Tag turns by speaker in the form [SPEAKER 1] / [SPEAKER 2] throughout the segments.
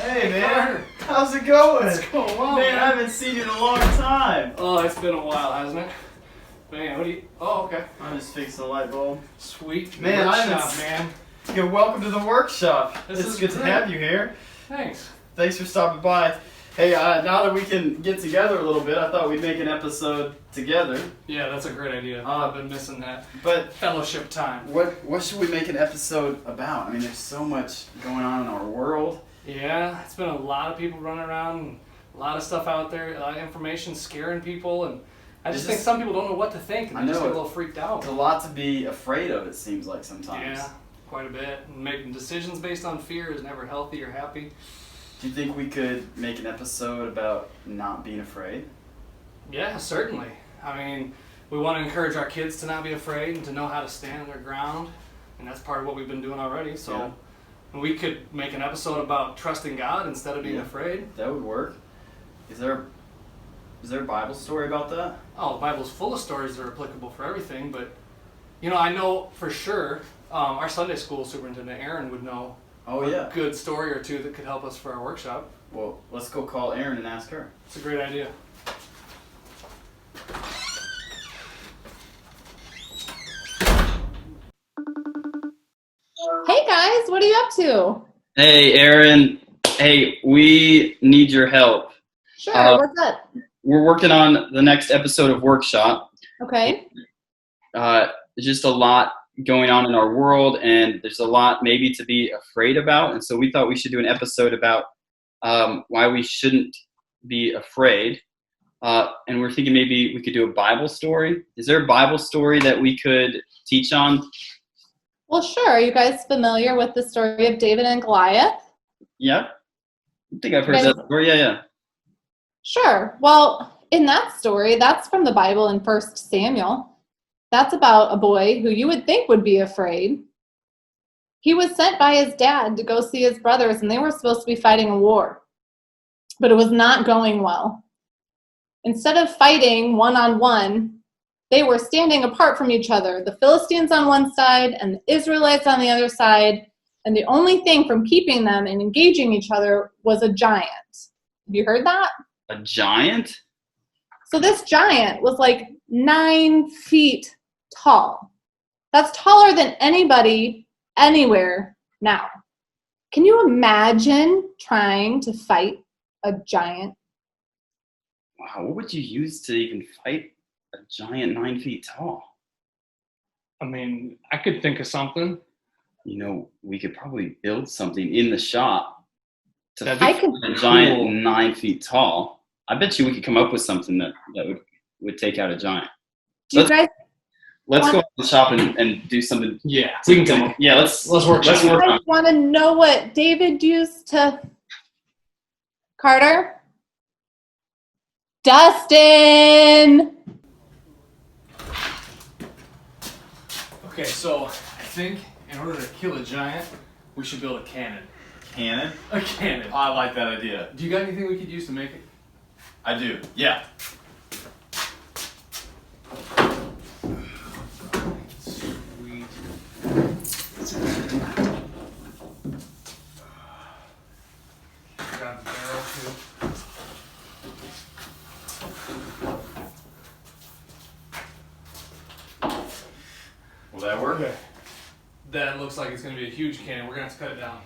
[SPEAKER 1] Hey man,
[SPEAKER 2] Carter.
[SPEAKER 1] how's it going?
[SPEAKER 2] What's going on,
[SPEAKER 1] Man, I haven't seen you in a long time.
[SPEAKER 2] Oh, it's been a while, hasn't it? Man, what do you... Oh, okay.
[SPEAKER 1] I'm just fixing a light bulb.
[SPEAKER 2] Sweet.
[SPEAKER 1] Man, I
[SPEAKER 2] workshop,
[SPEAKER 1] haven't...
[SPEAKER 2] man.
[SPEAKER 1] Good, welcome to the workshop.
[SPEAKER 2] This
[SPEAKER 1] It's
[SPEAKER 2] is
[SPEAKER 1] good to
[SPEAKER 2] great.
[SPEAKER 1] have you here.
[SPEAKER 2] Thanks.
[SPEAKER 1] Thanks for stopping by. Hey, now that we can get together a little bit, I thought we'd make an episode together.
[SPEAKER 2] Yeah, that's a great idea. I've been missing that
[SPEAKER 1] But
[SPEAKER 2] fellowship time.
[SPEAKER 1] what should we make an episode about? I mean, there's so much going on in our world.
[SPEAKER 2] Yeah, it's been a lot of people running around, and a lot of stuff out there, a lot of information scaring people, and I just think some people don't know what to think, and
[SPEAKER 1] I
[SPEAKER 2] they just
[SPEAKER 1] know
[SPEAKER 2] get a little freaked out.
[SPEAKER 1] There's a lot to be afraid of, it seems like sometimes.
[SPEAKER 2] Yeah, quite a bit. And making decisions based on fear is never healthy or happy.
[SPEAKER 1] Do you think we could make an episode about not being afraid?
[SPEAKER 2] Yeah, certainly. I mean, we want to encourage our kids to not be afraid and to know how to stand their ground, and that's part of what we've been doing already. So
[SPEAKER 1] Yeah.
[SPEAKER 2] we could make an episode about trusting God instead of being afraid.
[SPEAKER 1] That would work. Is there a Bible story about that?
[SPEAKER 2] Oh, the Bible's full of stories that are applicable for everything, but you know, I know for sure our Sunday school superintendent, Erin, would know a good story or two that could help us for our workshop.
[SPEAKER 1] Well, let's go call Erin and ask her.
[SPEAKER 2] It's a great idea.
[SPEAKER 3] Hey guys, what are you up to?
[SPEAKER 1] Hey, Erin. Hey, we need your help.
[SPEAKER 3] Sure, what's up?
[SPEAKER 1] We're working on the next episode of Workshop.
[SPEAKER 3] Okay.
[SPEAKER 1] There's just a lot going on in our world, and there's a lot maybe to be afraid about. And so we thought we should do an episode about why we shouldn't be afraid. And we're thinking maybe we could do a Bible story. Is there a Bible story that we could teach on?
[SPEAKER 3] Well, sure. Are you guys familiar with the story of David and Goliath?
[SPEAKER 1] Yeah. I think I've heard that story. Yeah.
[SPEAKER 3] Sure. Well, in that story, that's from the Bible in 1 Samuel. That's about a boy who you would think would be afraid. He was sent by his dad to go see his brothers, and they were supposed to be fighting a war. But it was not going well. Instead of fighting one-on-one, they were standing apart from each other, the Philistines on one side and the Israelites on the other side, and the only thing from keeping them and engaging each other was a giant. Have you heard that?
[SPEAKER 1] A giant?
[SPEAKER 3] So this giant was like 9 feet tall. That's taller than anybody anywhere now. Can you imagine trying to fight a giant?
[SPEAKER 1] Wow, what would you use to even fight a giant 9 feet tall?
[SPEAKER 2] I mean, I could think of something.
[SPEAKER 1] You know, we could probably build something in the shop to
[SPEAKER 2] That'd
[SPEAKER 1] fight
[SPEAKER 2] be
[SPEAKER 1] a giant
[SPEAKER 2] cool.
[SPEAKER 1] 9 feet tall. I bet you we could come up with something that would take out a giant.
[SPEAKER 3] Do you guys
[SPEAKER 1] Let's go to the shop and do something.
[SPEAKER 2] Yeah, we can come up.
[SPEAKER 1] Yeah, let's
[SPEAKER 2] work.
[SPEAKER 1] Let's work on it.
[SPEAKER 3] want to know what David used to... Carter? Dustin!
[SPEAKER 2] Okay, so I think in order to kill a giant, we should build a cannon.
[SPEAKER 4] Cannon?
[SPEAKER 2] A cannon.
[SPEAKER 4] I like that idea.
[SPEAKER 2] Do you got anything we could use to make it?
[SPEAKER 4] I do. Yeah.
[SPEAKER 2] Sweet. Grab the barrel too.
[SPEAKER 4] Will that work?
[SPEAKER 2] Okay. That looks like it's going to be a huge cannon. We're going to have to cut it down.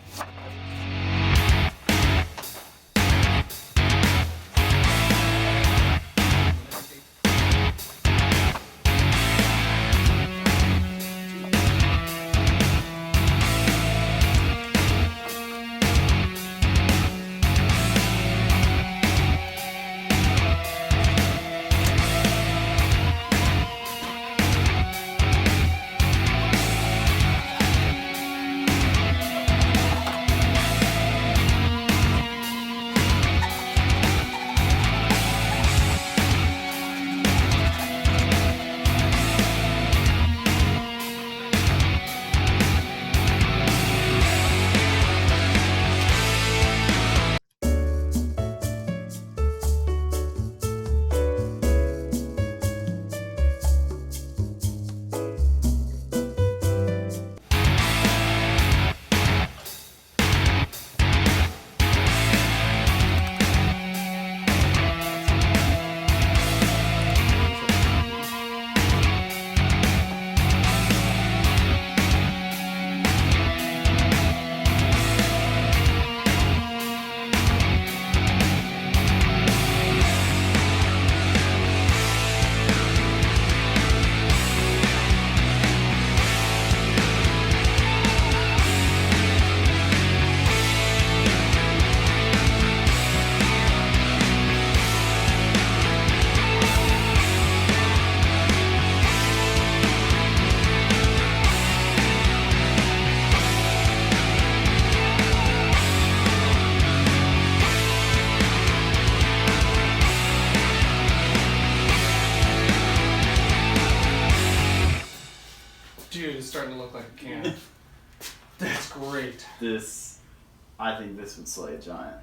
[SPEAKER 4] I think this would slay a giant.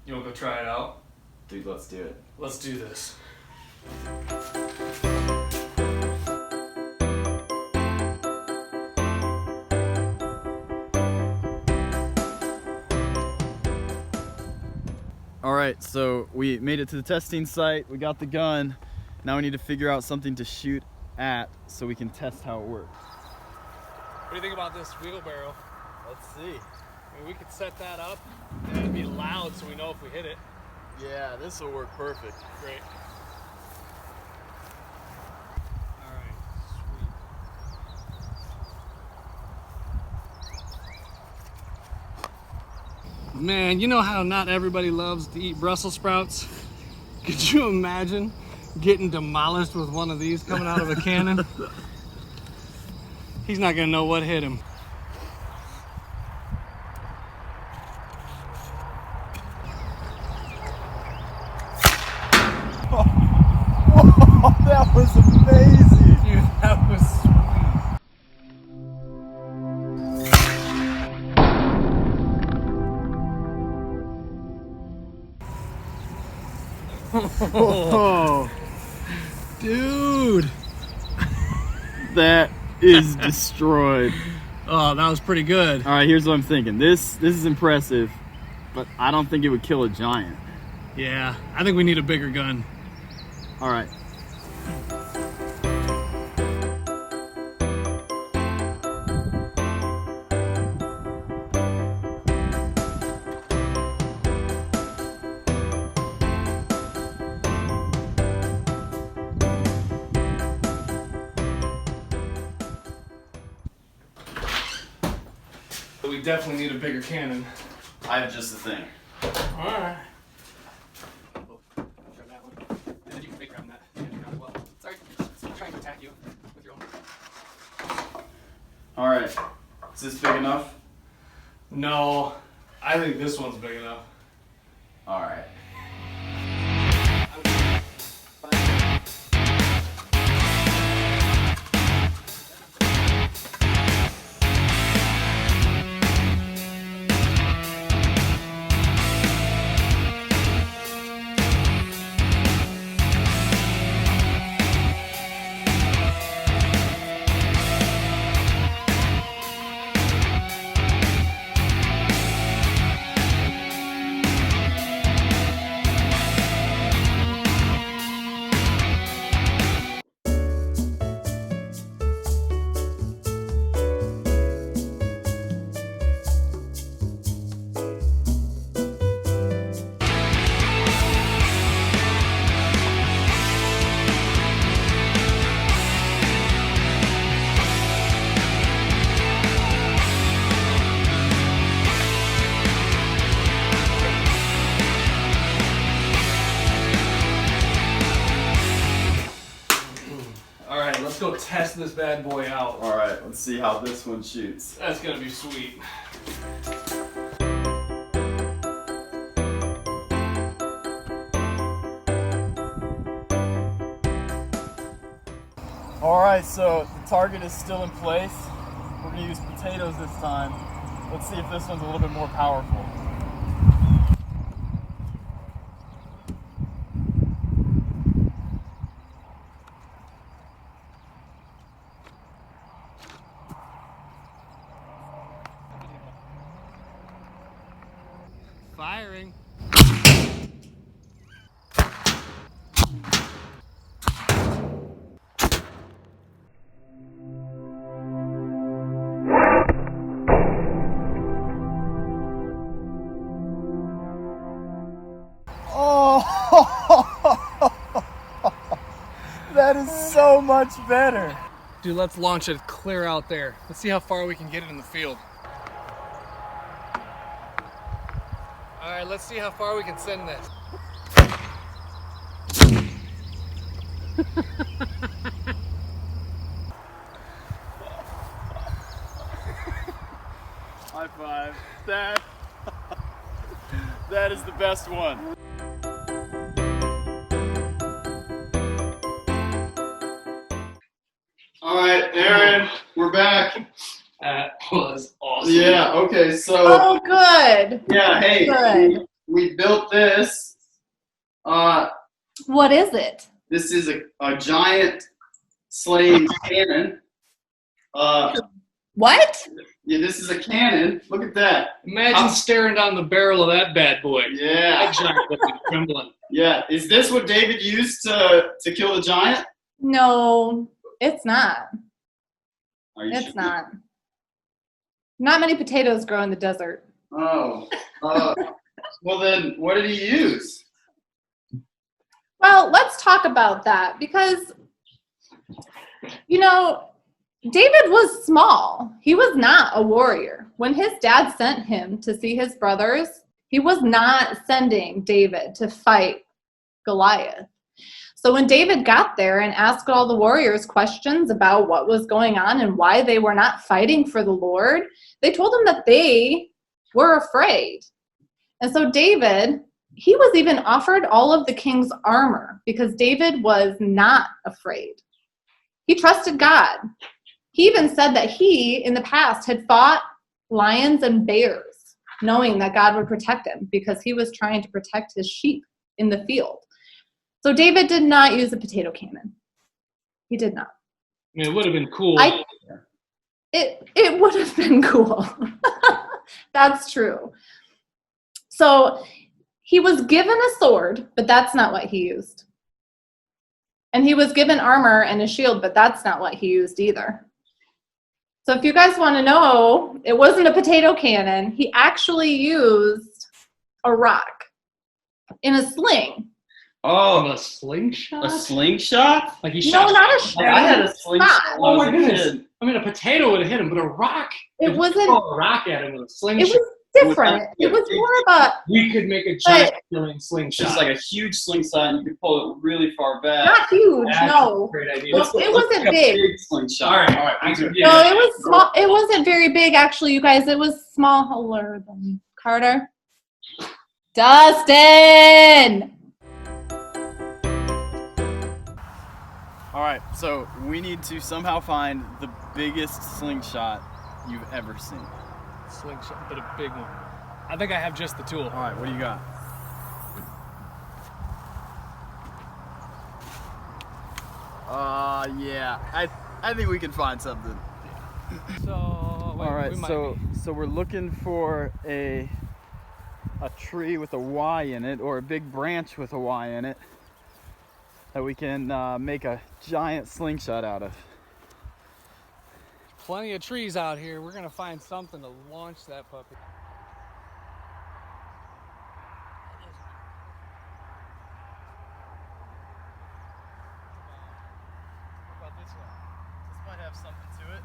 [SPEAKER 2] You want to go try it out?
[SPEAKER 4] Dude, let's do it.
[SPEAKER 2] Let's do this.
[SPEAKER 5] Alright, so we made it to the testing site, we got the gun. Now we need to figure out something to shoot at so we can test how it works.
[SPEAKER 2] What do you think about this wheelbarrow?
[SPEAKER 5] Let's see.
[SPEAKER 2] I mean, we could set that up and it'd be loud so we know if we hit it.
[SPEAKER 5] Yeah, this will work perfect.
[SPEAKER 2] Great. Alright, sweet. Man, you know how not everybody loves to eat Brussels sprouts? Could you imagine getting demolished with one of these coming out of a cannon? He's not gonna know what hit him.
[SPEAKER 5] Whoa, that was amazing!
[SPEAKER 2] Dude, that was sweet.
[SPEAKER 5] Oh,
[SPEAKER 2] dude!
[SPEAKER 5] that is destroyed.
[SPEAKER 2] Oh, that was pretty good.
[SPEAKER 5] Alright, here's what I'm thinking. This is impressive, but I don't think it would kill a giant.
[SPEAKER 2] Yeah, I think we need a bigger gun.
[SPEAKER 5] Alright.
[SPEAKER 2] We definitely need a bigger cannon.
[SPEAKER 4] I have just the thing.
[SPEAKER 2] Alright. Oh, grab that one. And then you can fake grab that. Yeah, you grab it well. Sorry, I'm trying to attack you with your own.
[SPEAKER 4] Alright. Is this big enough?
[SPEAKER 2] No, I think this one's big enough.
[SPEAKER 4] Alright.
[SPEAKER 2] Let's go test this bad boy out.
[SPEAKER 4] Alright, let's see how this one shoots.
[SPEAKER 2] That's gonna be sweet.
[SPEAKER 5] Alright, so the target is still in place. We're going to use potatoes this time. Let's see if this one's a little bit more powerful.
[SPEAKER 2] Firing.
[SPEAKER 5] Oh, that is so much better.
[SPEAKER 2] Dude, let's launch it clear out there. Let's see how far we can get it in the field. All right, let's see how far we can send this.
[SPEAKER 5] High five. That is the best one.
[SPEAKER 1] All right, Erin, we're back.
[SPEAKER 2] That was awesome. house.
[SPEAKER 1] Yeah. Okay. So.
[SPEAKER 3] Oh, good.
[SPEAKER 1] Yeah. Hey.
[SPEAKER 3] Good.
[SPEAKER 1] We built this.
[SPEAKER 3] What is it?
[SPEAKER 1] This is a giant slaying cannon.
[SPEAKER 3] What?
[SPEAKER 1] Yeah, this is a cannon. Look at that.
[SPEAKER 2] Imagine staring down the barrel of that bad boy.
[SPEAKER 1] Yeah.
[SPEAKER 2] That giant would be trembling.
[SPEAKER 1] Yeah. Is this what David used to kill the giant?
[SPEAKER 3] No, it's not.
[SPEAKER 1] Are you
[SPEAKER 3] It's
[SPEAKER 1] sure?
[SPEAKER 3] not. Not many potatoes grow in the desert.
[SPEAKER 1] Oh. Well then, what did he use?
[SPEAKER 3] Well, let's talk about that because, you know, David was small. He was not a warrior. When his dad sent him to see his brothers, he was not sending David to fight Goliath. So when David got there and asked all the warriors questions about what was going on and why they were not fighting for the Lord, they told him that they were afraid. And so David, he was even offered all of the king's armor because David was not afraid. He trusted God. He even said that he, in the past, had fought lions and bears, knowing that God would protect him because he was trying to protect his sheep in the field. So David did not use a potato cannon. He did not.
[SPEAKER 2] I mean, it would have been cool.
[SPEAKER 3] It would have been cool. That's true. So he was given a sword, but that's not what he used. And he was given armor and a shield, but that's not what he used either. So if you guys want to know, it wasn't a potato cannon. He actually used a rock in a sling.
[SPEAKER 2] Oh, a slingshot?
[SPEAKER 1] A slingshot?
[SPEAKER 2] Like he
[SPEAKER 3] No,
[SPEAKER 2] shot.
[SPEAKER 3] not a string.
[SPEAKER 1] I had a slingshot.
[SPEAKER 2] Oh my
[SPEAKER 1] when I was a
[SPEAKER 2] goodness.
[SPEAKER 1] kid.
[SPEAKER 2] I mean, a potato would have hit him, but a rock.
[SPEAKER 3] It
[SPEAKER 2] if you
[SPEAKER 3] wasn't.
[SPEAKER 2] throw a rock at him with a
[SPEAKER 3] It
[SPEAKER 2] slingshot.
[SPEAKER 3] was different. It was more of a
[SPEAKER 2] We could make a giant killing slingshot.
[SPEAKER 1] Just like a huge slingshot, and you could pull it really far back.
[SPEAKER 3] not huge.
[SPEAKER 2] That's
[SPEAKER 3] No,
[SPEAKER 2] a great idea.
[SPEAKER 3] Well, it wasn't
[SPEAKER 1] like a
[SPEAKER 3] big.
[SPEAKER 1] slingshot.
[SPEAKER 2] All right.
[SPEAKER 1] All right.
[SPEAKER 2] I could-
[SPEAKER 3] no, it was small. It wasn't very big, actually, you guys. It was smaller than Carter. Dustin.
[SPEAKER 5] All right, so we need to somehow find the biggest slingshot you've ever seen.
[SPEAKER 2] Slingshot, but a big one. I think I have just the tool.
[SPEAKER 5] All right, what do you got? Yeah, I think we can find something.
[SPEAKER 2] So,
[SPEAKER 5] All right, so we're looking for a tree with a Y in it, or a big branch with a Y in it, that we can make a giant slingshot out of.
[SPEAKER 2] plenty of trees out here. We're gonna find something to launch that puppy.
[SPEAKER 5] What about this one? This might have something to it.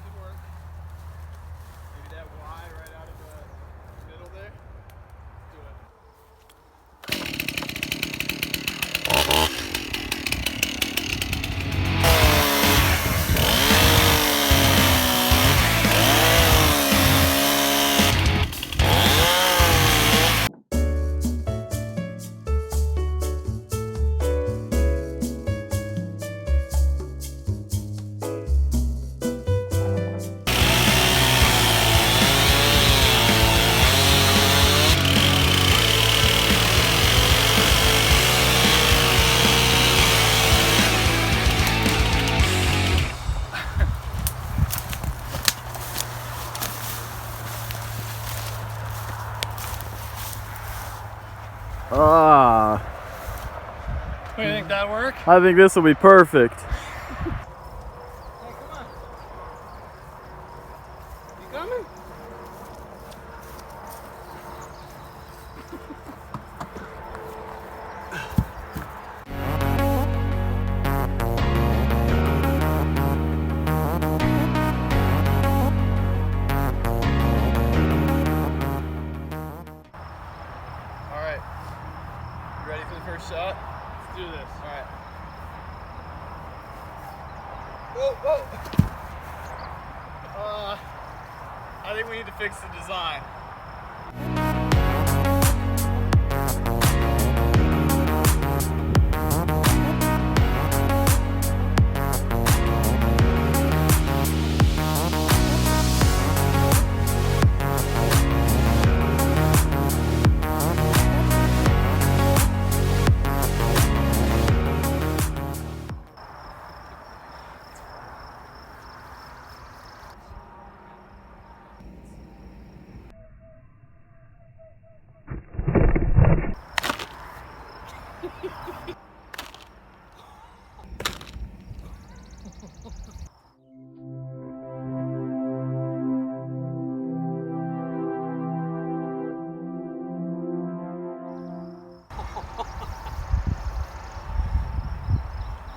[SPEAKER 2] Good work.
[SPEAKER 5] Maybe that Y right out of the middle there.
[SPEAKER 2] Do it. What do you think, that work?
[SPEAKER 5] I think this will be perfect.
[SPEAKER 2] Hey, come on. You coming?
[SPEAKER 5] All right, you ready for the first shot?
[SPEAKER 2] Let's do this.
[SPEAKER 5] All right. Whoa, whoa. I think we need to fix the design. All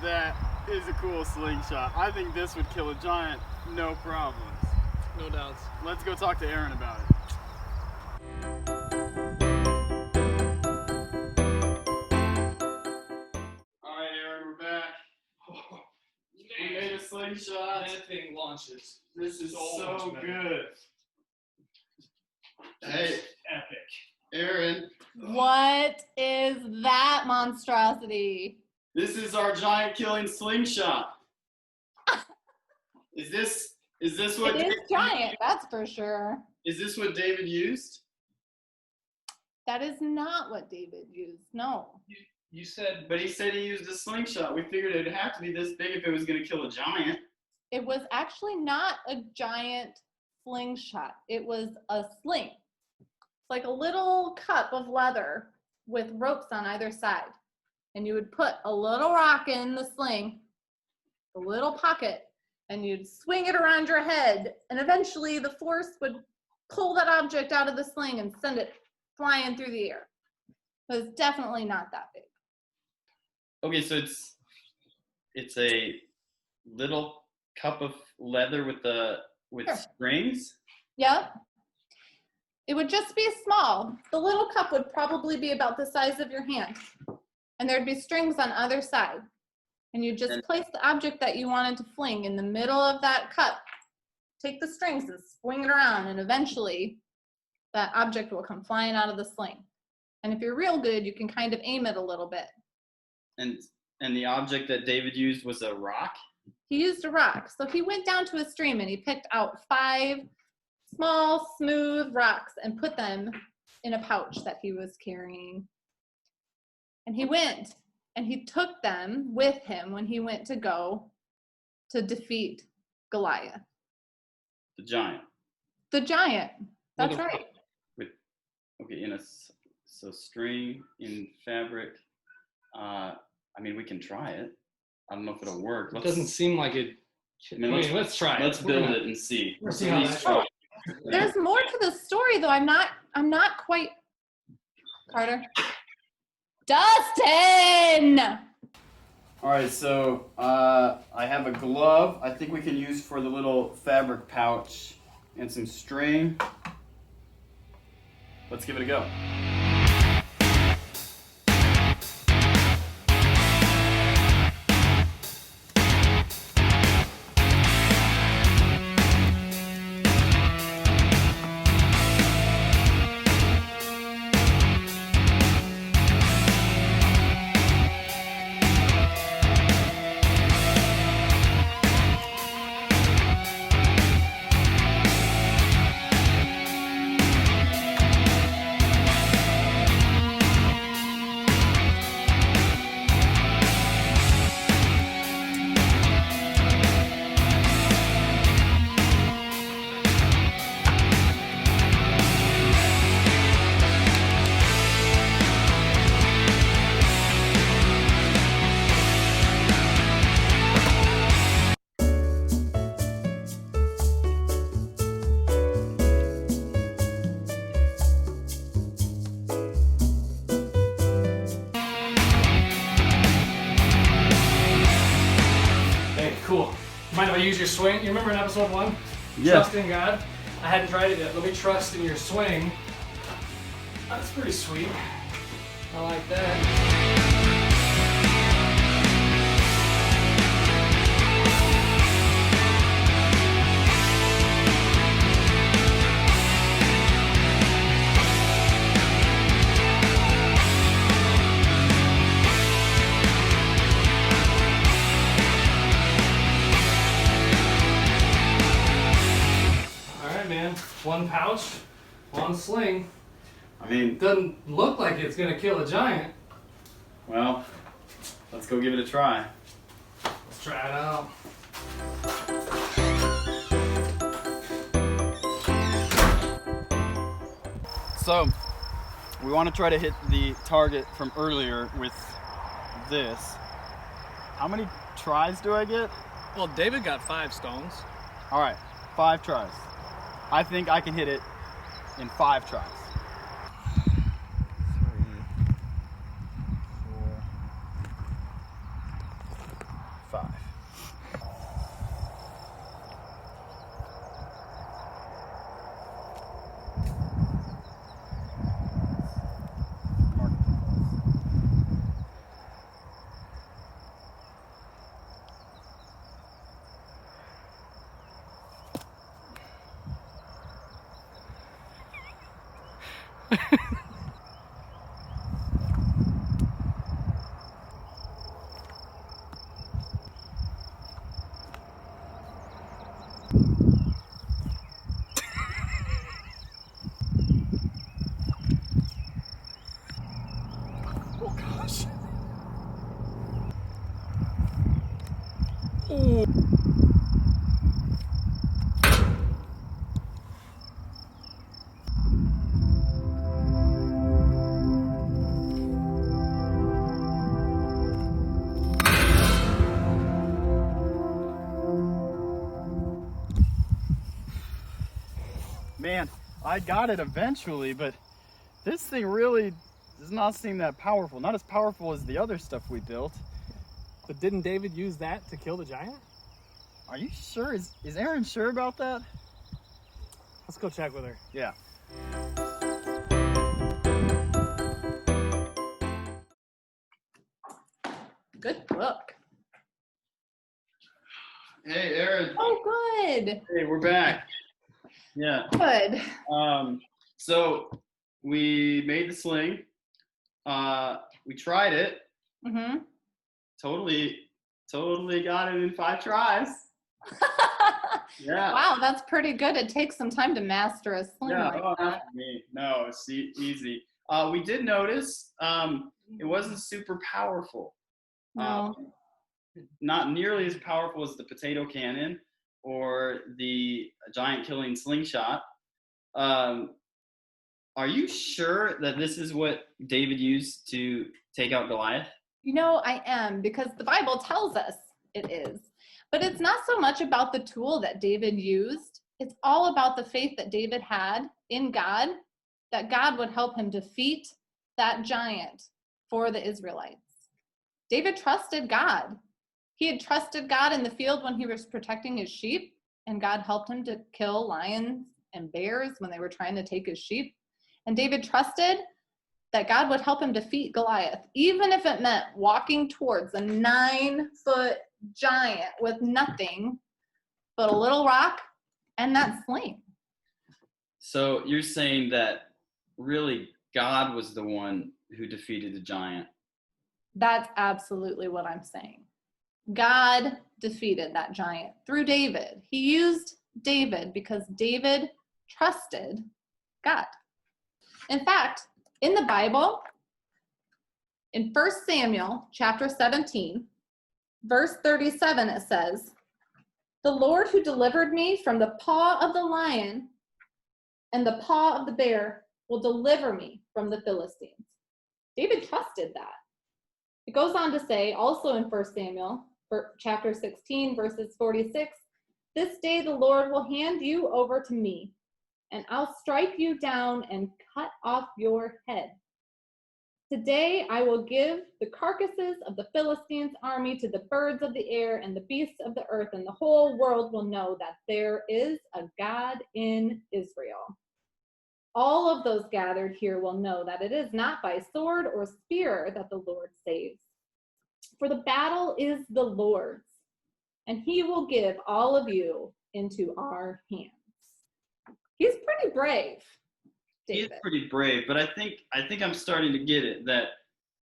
[SPEAKER 5] That is a cool slingshot. I think this would kill a giant, no problems.
[SPEAKER 2] No doubts.
[SPEAKER 5] Let's go talk to Erin about it. All right, Erin, we're back. We made a slingshot.
[SPEAKER 2] That thing launches.
[SPEAKER 5] This is so good. Hey,
[SPEAKER 2] Epic.
[SPEAKER 5] Erin,
[SPEAKER 3] What is that monstrosity?
[SPEAKER 5] this is our giant killing slingshot. Is this what
[SPEAKER 3] It is giant, that's for sure.
[SPEAKER 5] Is this what David used?
[SPEAKER 3] That is not what David used, no.
[SPEAKER 2] You said,
[SPEAKER 5] But he said he used a slingshot. We figured it'd have to be this big if it was going to kill a giant.
[SPEAKER 3] It was actually not a giant slingshot. It was a sling. It's like a little cup of leather with ropes on either side. And you would put a little rock in the sling, a little pocket, and you'd swing it around your head. And eventually the force would pull that object out of the sling and send it flying through the air. It was definitely not that big.
[SPEAKER 1] Okay, so it's a little cup of leather with
[SPEAKER 3] Sure.
[SPEAKER 1] strings.
[SPEAKER 3] Yep. It would just be small. The little cup would probably be about the size of your hand. And there'd be strings on either side. And you just place the object that you wanted to fling in the middle of that cup. Take the strings and swing it around, and eventually that object will come flying out of the sling. And if you're real good, you can kind of aim it a little bit.
[SPEAKER 1] And the object that David used was a rock?
[SPEAKER 3] He used a rock. So he went down to a stream and he picked out 5 small, smooth rocks and put them in a pouch that he was carrying. And he went and he took them with him when he went to go to defeat Goliath.
[SPEAKER 1] The giant.
[SPEAKER 3] The giant. That's right.
[SPEAKER 1] Okay, so string in fabric. I mean, we can try it. I don't know if it'll work.
[SPEAKER 2] it doesn't seem like it. Let's try it.
[SPEAKER 1] Let's build it and see.
[SPEAKER 2] We'll see how that goes.
[SPEAKER 3] There's more to the story though. I'm not quite Carter. Dustin!
[SPEAKER 5] All right, so I have a glove I think we can use for the little fabric pouch and some string. Let's give it a go.
[SPEAKER 2] Cool. Mind if I use your swing? You remember in episode 1?
[SPEAKER 5] Yeah.
[SPEAKER 2] Trust in God? I hadn't tried it yet. Let me trust in your swing. That's pretty sweet. I like that. Man, 1 pouch, 1 sling.
[SPEAKER 5] I mean,
[SPEAKER 2] Doesn't look like it's gonna kill a giant.
[SPEAKER 5] well, let's go give it a try.
[SPEAKER 2] Let's try it out.
[SPEAKER 5] So, we want to try to hit the target from earlier with this. How many tries do I get?
[SPEAKER 2] Well, David got 5 stones.
[SPEAKER 5] All right, 5 tries. I think I can hit it in 5 tries. 3, 4. 5. Oh gosh. Oh. Man, I got it eventually, but this thing really does not seem that powerful. Not as powerful as the other stuff we built.
[SPEAKER 2] But didn't David use that to kill the giant?
[SPEAKER 5] Are you sure? Is Erin sure about that?
[SPEAKER 2] Let's go check with her.
[SPEAKER 5] Yeah.
[SPEAKER 3] Good book.
[SPEAKER 1] Hey, Erin.
[SPEAKER 3] Oh, good.
[SPEAKER 1] Hey, we're back. Yeah.
[SPEAKER 3] Good.
[SPEAKER 1] So we made the sling. We tried it.
[SPEAKER 3] Mm-hmm.
[SPEAKER 1] Totally got it in 5 tries. Yeah.
[SPEAKER 3] Wow, that's pretty good. It takes some time to master a sling
[SPEAKER 1] Yeah.
[SPEAKER 3] like
[SPEAKER 1] Oh,
[SPEAKER 3] that.
[SPEAKER 1] not me. No, it's easy. We did notice it wasn't super powerful.
[SPEAKER 3] No.
[SPEAKER 1] Not nearly as powerful as the potato cannon or the giant killing slingshot. Are you sure that this is what David used to take out Goliath?
[SPEAKER 3] You know, I am, because the Bible tells us it is. But it's not so much about the tool that David used. It's all about the faith that David had in God, that God would help him defeat that giant for the Israelites. David trusted God. He had trusted God in the field when he was protecting his sheep, and God helped him to kill lions and bears when they were trying to take his sheep. And David trusted that God would help him defeat Goliath, even if it meant walking towards a 9-foot giant with nothing but a little rock and that sling.
[SPEAKER 1] So you're saying that really God was the one who defeated the giant?
[SPEAKER 3] That's absolutely what I'm saying. God defeated that giant through David. He used David because David trusted God. In fact, in the Bible, in 1 Samuel chapter 17, verse 37, it says, "The Lord who delivered me from the paw of the lion and the paw of the bear will deliver me from the Philistines." David trusted that. It goes on to say, also in 1 Samuel chapter 16, verses 46, "This day the Lord will hand you over to me, and I'll strike you down and cut off your head. Today I will give the carcasses of the Philistines' army to the birds of the air and the beasts of the earth, and the whole world will know that there is a God in Israel. All of those gathered here will know that it is not by sword or spear that the Lord saves. For the battle is the Lord's, and he will give all of you into our hands." He's pretty brave, David.
[SPEAKER 1] He's pretty brave, but I think I'm starting to get it, that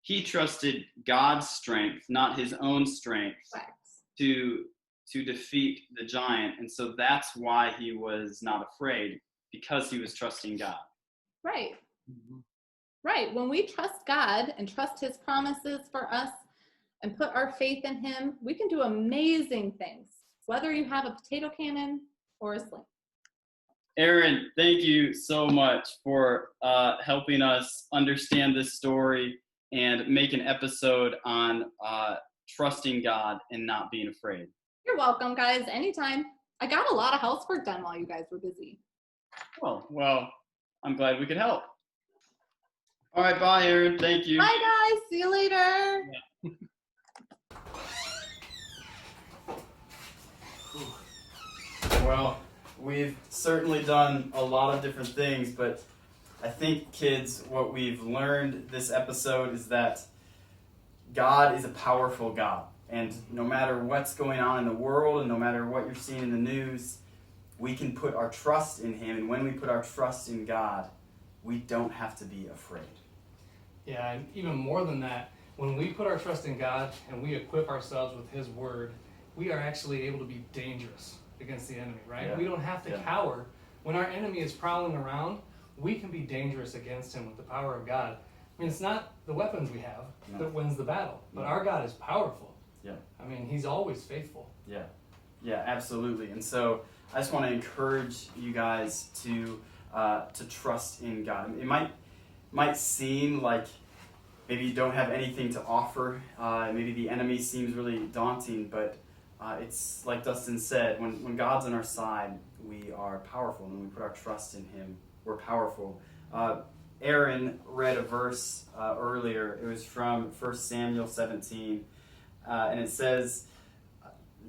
[SPEAKER 1] he trusted God's strength, not his own strength, to defeat the giant. And so that's why he was not afraid, because he was trusting God.
[SPEAKER 3] Right. Mm-hmm. Right. When we trust God and trust his promises for us and put our faith in him, we can do amazing things, whether you have a potato cannon or a sling.
[SPEAKER 1] Erin, thank you so much for helping us understand this story and make an episode on trusting God and not being afraid.
[SPEAKER 3] You're welcome, guys. Anytime. I got a lot of housework done while you guys were busy.
[SPEAKER 1] Well, I'm glad we could help. All right, bye, Erin. Thank you.
[SPEAKER 3] Bye, guys. See you later.
[SPEAKER 1] Yeah.
[SPEAKER 4] Well, we've certainly done a lot of different things, but I think, kids, what we've learned this episode is that God is a powerful God. And no matter what's going on in the world and no matter what you're seeing in the news, we can put our trust in Him. And when we put our trust in God, we don't have to be afraid.
[SPEAKER 2] Yeah, and even more than that, when we put our trust in God and we equip ourselves with His Word, we are actually able to be dangerous against the enemy, right?
[SPEAKER 4] Yeah.
[SPEAKER 2] We don't have to cower. When our enemy is prowling around, we can be dangerous against him with the power of God. I mean, it's not the weapons we have that wins the battle, but our God is powerful.
[SPEAKER 4] Yeah.
[SPEAKER 2] I mean, He's always faithful.
[SPEAKER 4] Yeah. Yeah, absolutely. And so I just want to encourage you guys to trust in God. It might seem like maybe you don't have anything to offer. Maybe the enemy seems really daunting, but it's like Dustin said, when God's on our side, we are powerful. When we put our trust in Him, we're powerful. Erin read a verse earlier. It was from 1 Samuel 17, and it says,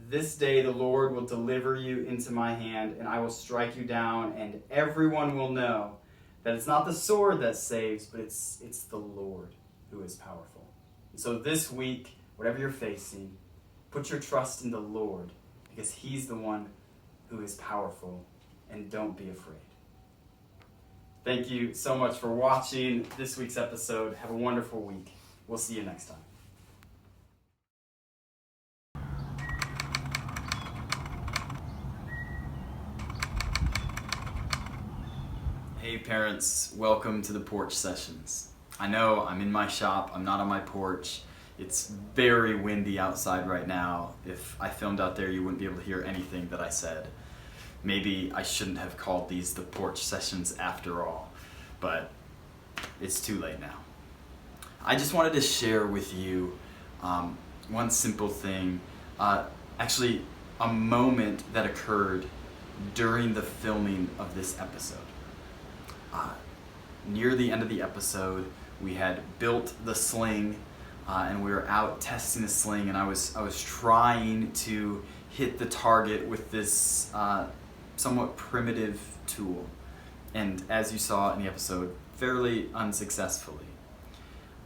[SPEAKER 4] "This day the Lord will deliver you into my hand, and I will strike you down, and everyone will know that it's not the sword that saves, but it's the Lord who is powerful." And so this week, whatever you're facing, put your trust in the Lord, because He's the one who is powerful, and don't be afraid. Thank you so much for watching this week's episode. Have a wonderful week. We'll see you next time. Hey parents, welcome to the porch sessions. I know I'm in my shop, I'm not on my porch. It's very windy outside right now. If I filmed out there, you wouldn't be able to hear anything that I said. Maybe I shouldn't have called these the porch sessions after all, but it's too late now. I just wanted to share with you one simple thing, actually a moment that occurred during the filming of this episode. Near the end of the episode, we had built the sling and we were out testing the sling, and I was trying to hit the target with this somewhat primitive tool, and as you saw in the episode, fairly unsuccessfully.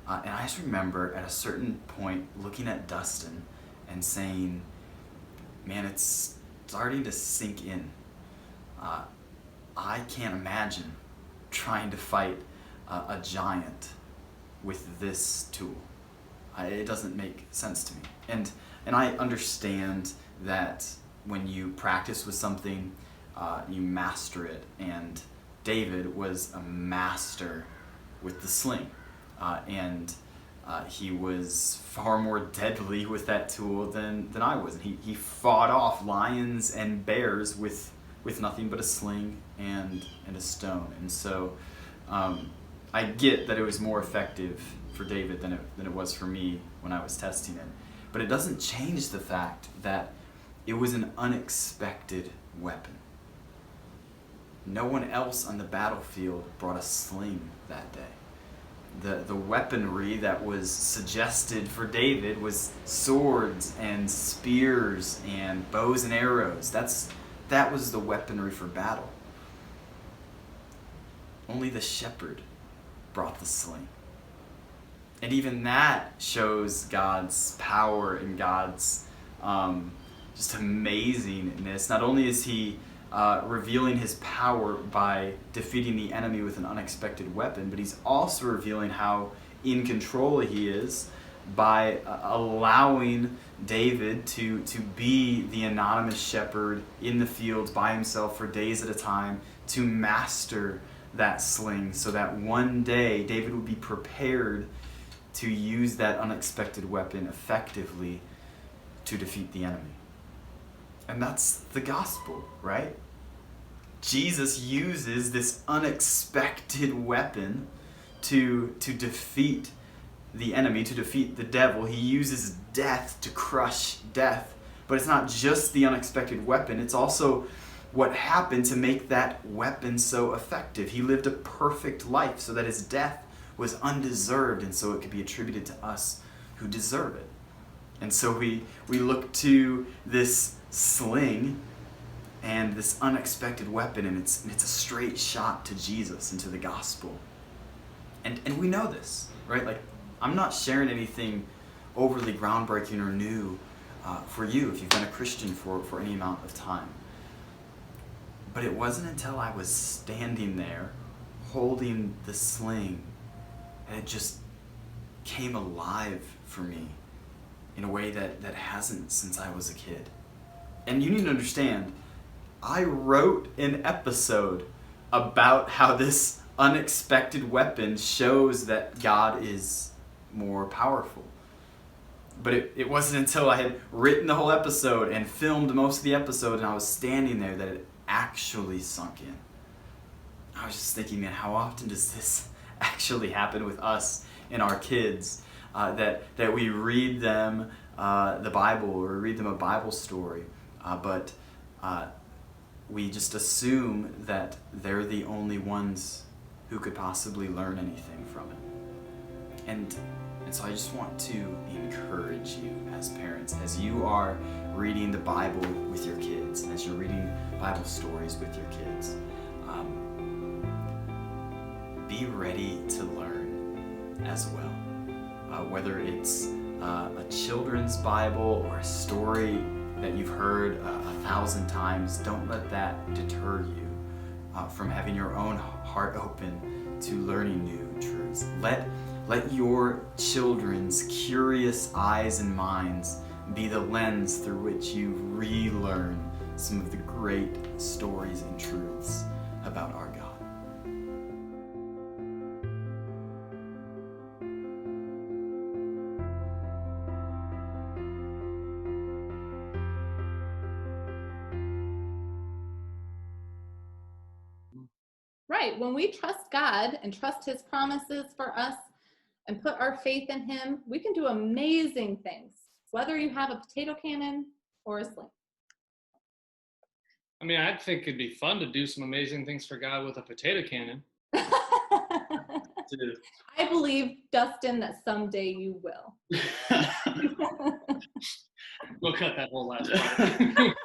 [SPEAKER 4] And I just remember at a certain point looking at Dustin and saying, "Man, it's starting to sink in. I can't imagine trying to fight a giant with this tool. It doesn't make sense to me." And I understand that when you practice with something, you master it. And David was a master with the sling. And he was far more deadly with that tool than I was. And he fought off lions and bears with nothing but a sling and a stone. And so I get that it was more effective for David than it was for me when I was testing it. But it doesn't change the fact that it was an unexpected weapon. No one else on the battlefield brought a sling that day. The weaponry that was suggested for David was swords and spears and bows and arrows. That was the weaponry for battle. Only the shepherd brought the sling. And even that shows God's power and God's just amazingness. Not only is He revealing His power by defeating the enemy with an unexpected weapon, but He's also revealing how in control He is by allowing David to be the anonymous shepherd in the fields by himself for days at a time, to master that sling, so that one day David would be prepared to use that unexpected weapon effectively to defeat the enemy. And that's the gospel, right? Jesus uses this unexpected weapon to defeat the enemy, to defeat the devil. He uses death to crush death. But it's not just the unexpected weapon, it's also what happened to make that weapon so effective. He lived a perfect life so that His death was undeserved, and so it could be attributed to us who deserve it. And so we look to this sling and this unexpected weapon, and it's a straight shot to Jesus and to the gospel. And we know this, right? Like, I'm not sharing anything overly groundbreaking or new for you if you've been a Christian for any amount of time. But it wasn't until I was standing there holding the sling and it just came alive for me in a way that hasn't since I was a kid. And you need to understand, I wrote an episode about how this unexpected weapon shows that God is more powerful. But it wasn't until I had written the whole episode and filmed most of the episode and I was standing there that it actually sunk in. I was just thinking, man, how often does this actually happen with us and our kids? That we read them the Bible or read them a Bible story, but we just assume that they're the only ones who could possibly learn anything from it. And so I just want to encourage you as parents, as you are reading the Bible with your kids, and as you're reading Bible stories with your kids, be ready to learn as well. Whether it's a children's Bible or a story that you've heard 1,000 times, don't let that deter you from having your own heart open to learning new truths. Let your children's curious eyes and minds be the lens through which you relearn some of the great stories and truths about our God.
[SPEAKER 3] Right. When we trust God and trust his promises for us and put our faith in him, we can do amazing things, whether you have a potato cannon or a sling.
[SPEAKER 2] I mean, I think it'd be fun to do some amazing things for God with a potato cannon.
[SPEAKER 3] I believe, Dustin, that someday you will.
[SPEAKER 2] We'll cut that whole last part.